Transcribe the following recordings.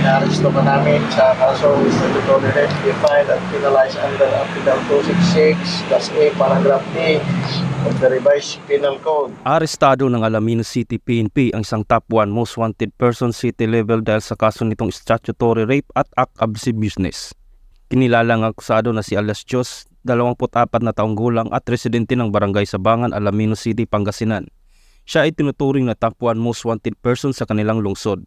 Inaresto pa namin sa kasong statutory rape, defined at penalized under Article 266-A, Paragraph D of the Revised Penal Code. Arestado ng Alaminos City PNP ang isang top 1 most wanted person city level dahil sa kaso nitong statutory rape at act abusive business. Kinilala ang akusado na si Alias Diyos, 24 na taong gulang at residente ng Barangay Sabangan, Alaminos City, Pangasinan. Siya ay tinuturing na top 1 most wanted person sa kanilang lungsod.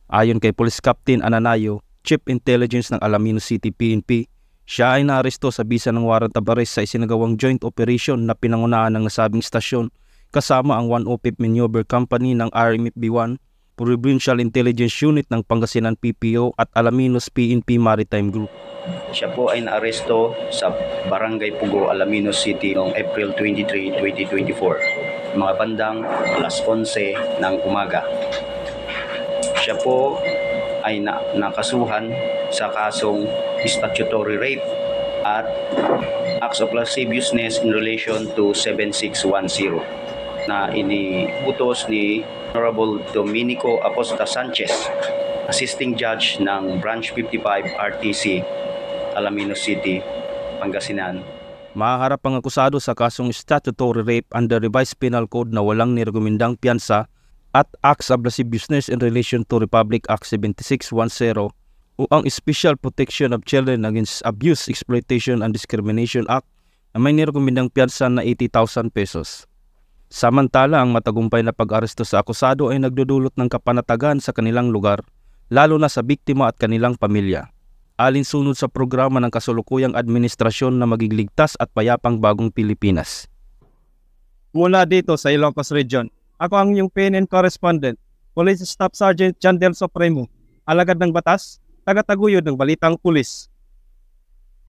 Ayon kay Police Captain Ananayo, Chief Intelligence ng Alaminos City PNP, siya ay naaresto sa bisa ng warrant of arrest sa isinagawang joint operation na pinangunahan ng nasabing istasyon kasama ang 105th Maneuver Company ng RMFB-1, Provincial Intelligence Unit ng Pangasinan PPO at Alaminos PNP Maritime Group. Siya po ay naaresto sa Barangay Pugo, Alaminos City noong April 23, 2024, mga bandang alas 11 ng umaga. Siya po ay nakasuhan sa kasong statutory rape at acts of lasciviousness in relation to 7610 na iniutos ni Honorable Dominico Acosta Sanchez, Assisting Judge ng Branch 55 RTC, Alaminos City, Pangasinan. Mahaharap ang akusado sa kasong statutory rape under Revised Penal Code na walang nirekomendang piyansa at acts of lascivious business in relation to Republic Act 7610 o ang Special Protection of Children Against Abuse, Exploitation and Discrimination Act na may nirekomendang piyansa na 80,000 pesos. Samantala, ang matagumpay na pag-aresto sa akusado ay nagdudulot ng kapanatagan sa kanilang lugar, lalo na sa biktima at kanilang pamilya. Alinsunod sa programa ng kasulukuyang administrasyon na maging ligtas at payapang bagong Pilipinas. Mula dito sa Ilocos Region, ako ang inyong PNN correspondent, Police Staff Sergeant John Del Supremo, alagad ng batas, tagataguyod ng Balitang Pulis.